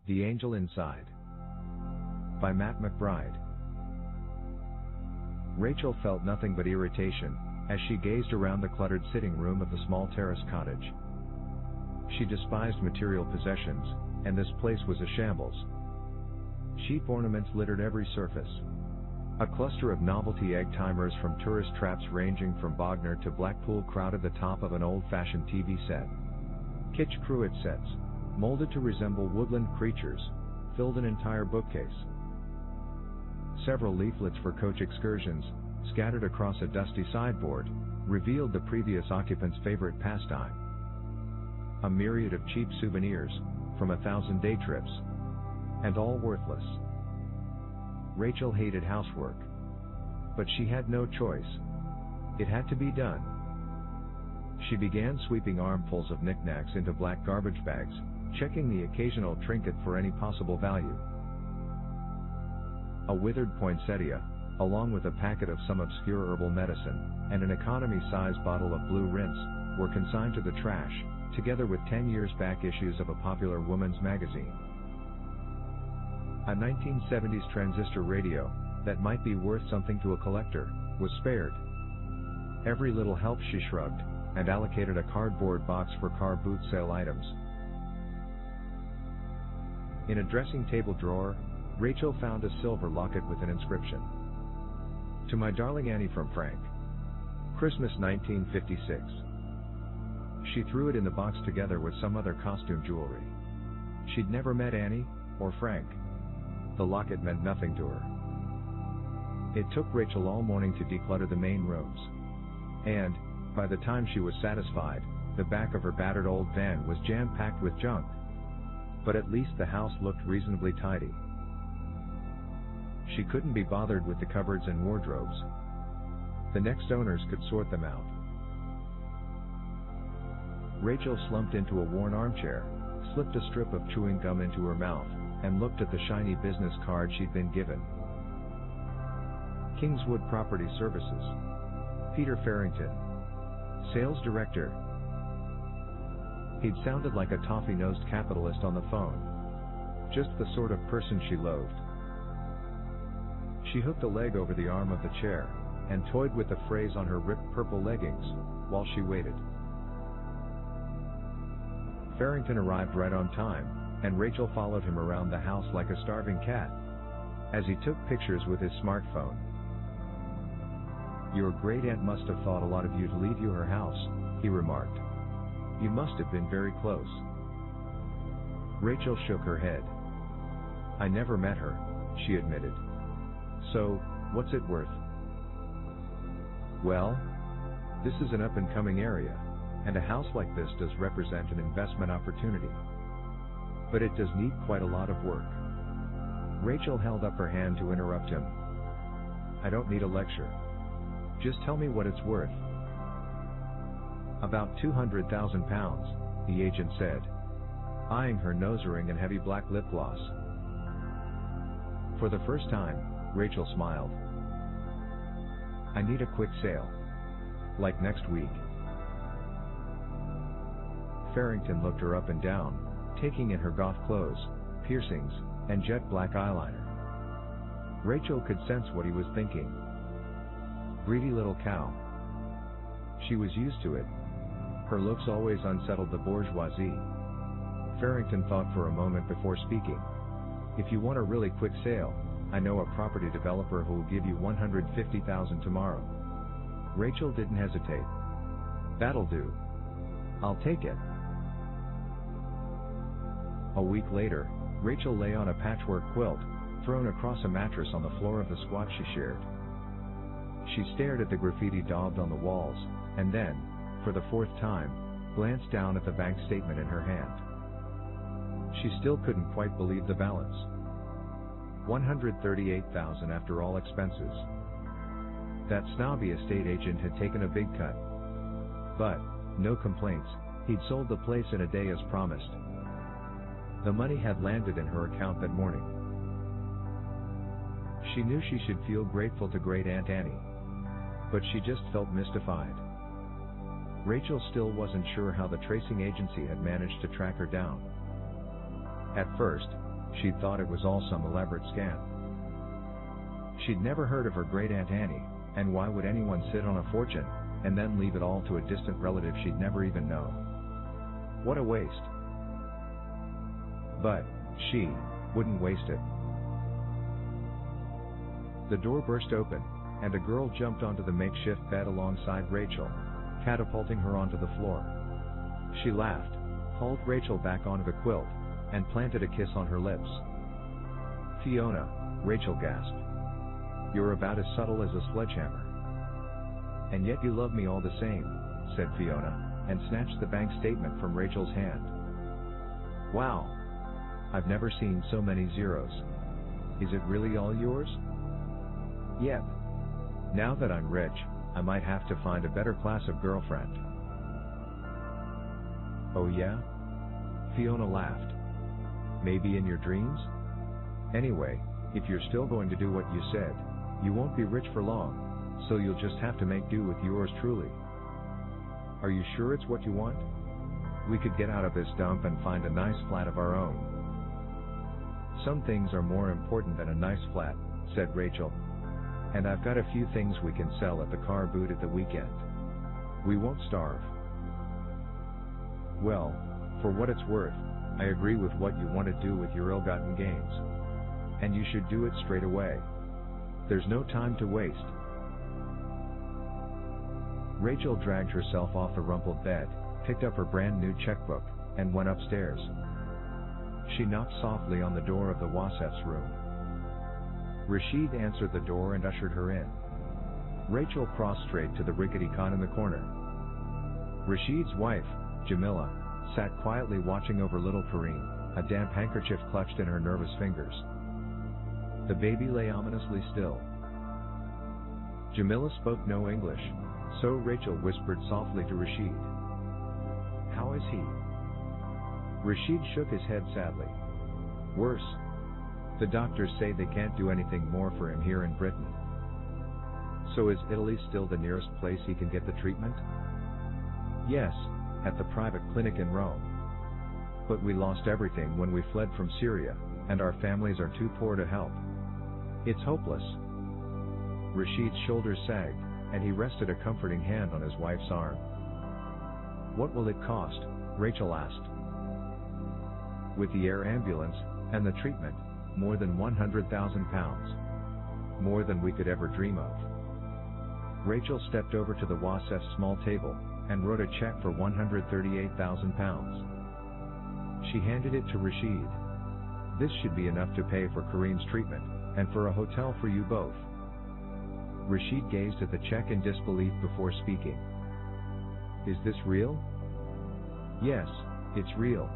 The Angel Inside by Matt McBride. Rachel felt nothing but irritation as she gazed around the cluttered sitting room of the small terrace cottage. She despised material possessions, and this place was a shambles. Cheap ornaments littered every surface. A cluster of novelty egg timers from tourist traps ranging from Bognor to Blackpool crowded the top of an old-fashioned TV set. Kitsch cruet sets, molded to resemble woodland creatures, filled an entire bookcase. Several leaflets for coach excursions, scattered across a dusty sideboard, revealed the previous occupant's favorite pastime. A myriad of cheap souvenirs, from 1,000 day trips. And all worthless. Rachel hated housework. But she had no choice. It had to be done. She began sweeping armfuls of knickknacks into black garbage bags, checking the occasional trinket for any possible value. A withered poinsettia, along with a packet of some obscure herbal medicine, and an economy-sized bottle of blue rinse, were consigned to the trash, together with 10 years back issues of a popular woman's magazine. A 1970s transistor radio, that might be worth something to a collector, was spared. Every little help she shrugged, and allocated a cardboard box for car boot sale items. In a dressing table drawer, Rachel found a silver locket with an inscription. To my darling Annie from Frank. Christmas 1956. She threw it in the box together with some other costume jewelry. She'd never met Annie, or Frank. The locket meant nothing to her. It took Rachel all morning to declutter the main rooms. And, by the time she was satisfied, the back of her battered old van was jam-packed with junk. But at least the house looked reasonably tidy. She couldn't be bothered with the cupboards and wardrobes. The next owners could sort them out. Rachel slumped into a worn armchair, slipped a strip of chewing gum into her mouth, and looked at the shiny business card she'd been given. Kingswood Property Services. Peter Farrington. Sales Director. He'd sounded like a toffee-nosed capitalist on the phone. Just the sort of person she loathed. She hooked a leg over the arm of the chair, and toyed with the phrase on her ripped purple leggings, while she waited. Farrington arrived right on time, and Rachel followed him around the house like a starving cat, as he took pictures with his smartphone. Your great-aunt must have thought a lot of you to leave you her house, he remarked. You must have been very close. Rachel shook her head. I never met her, she admitted. So, what's it worth? Well, this is an up-and-coming area, and a house like this does represent an investment opportunity. But it does need quite a lot of work. Rachel held up her hand to interrupt him. I don't need a lecture. Just tell me what it's worth. About £200,000, the agent said, eyeing her nose ring and heavy black lip gloss. For the first time, Rachel smiled. I need a quick sale. Like next week. Farrington looked her up and down, taking in her goth clothes, piercings, and jet black eyeliner. Rachel could sense what he was thinking. Greedy little cow. She was used to it. Her looks always unsettled the bourgeoisie. Farrington thought for a moment before speaking. If you want a really quick sale, I know a property developer who will give you $150,000 tomorrow. Rachel didn't hesitate. That'll do. I'll take it. A week later, Rachel lay on a patchwork quilt, thrown across a mattress on the floor of the squat she shared. She stared at the graffiti daubed on the walls, and then, for the fourth time, glanced down at the bank statement in her hand. She still couldn't quite believe the balance. $138,000 after all expenses. That snobby estate agent had taken a big cut. But, no complaints, he'd sold the place in a day as promised. The money had landed in her account that morning. She knew she should feel grateful to Great Aunt Annie. But she just felt mystified. Rachel still wasn't sure how the tracing agency had managed to track her down. At first, She'd thought it was all some elaborate scam. She'd never heard of her great Aunt Annie, and why would anyone sit on a fortune, and then leave it all to a distant relative she'd never even known? What a waste. But she wouldn't waste it. The door burst open, and a girl jumped onto the makeshift bed alongside Rachel, catapulting her onto the floor. She laughed, hauled Rachel back onto the quilt, and planted a kiss on her lips. "Fiona," Rachel gasped. "You're about as subtle as a sledgehammer." "And yet you love me all the same," said Fiona, and snatched the bank statement from Rachel's hand. "Wow! I've never seen so many zeros. Is it really all yours?" "Yep. Now that I'm rich, I might have to find a better class of girlfriend." "Oh yeah?" Fiona laughed. "Maybe in your dreams? Anyway, if you're still going to do what you said, you won't be rich for long, so you'll just have to make do with yours truly. Are you sure it's what you want? We could get out of this dump and find a nice flat of our own." "Some things are more important than a nice flat," said Rachel. "And I've got a few things we can sell at the car boot at the weekend. We won't starve." "Well, for what it's worth, I agree with what you want to do with your ill-gotten gains. And you should do it straight away. There's no time to waste." Rachel dragged herself off the rumpled bed, picked up her brand new checkbook, and went upstairs. She knocked softly on the door of the Wassef's room. Rashid answered the door and ushered her in. Rachel crossed straight to the rickety cot in the corner. Rashid's wife, Jamila, sat quietly watching over little Kareem, a damp handkerchief clutched in her nervous fingers. The baby lay ominously still. Jamila spoke no English, so Rachel whispered softly to Rashid. "How is he?" Rashid shook his head sadly. "Worse. The doctors say they can't do anything more for him here in Britain." "So is Italy still the nearest place he can get the treatment?" "Yes, at the private clinic in Rome. But we lost everything when we fled from Syria, and our families are too poor to help. It's hopeless." Rashid's shoulders sagged, and he rested a comforting hand on his wife's arm. "What will it cost?" Rachel asked. "With the air ambulance, and the treatment, more than £100,000. More than we could ever dream of." Rachel stepped over to the Wassef's small table, and wrote a check for £138,000. She handed it to Rashid. "This should be enough to pay for Kareem's treatment, and for a hotel for you both." Rashid gazed at the check in disbelief before speaking. "Is this real?" "Yes, it's real.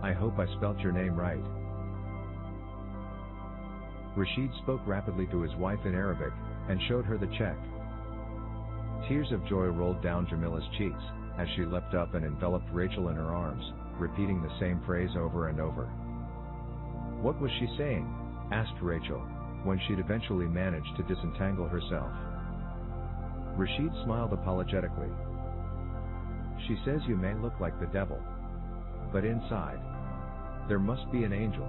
I hope I spelt your name right." Rashid spoke rapidly to his wife in Arabic, and showed her the check. Tears of joy rolled down Jamila's cheeks, as she leapt up and enveloped Rachel in her arms, repeating the same phrase over and over. "What was she saying?" asked Rachel, when she'd eventually managed to disentangle herself. Rashid smiled apologetically. "She says you may look like the devil. But inside, there must be an angel."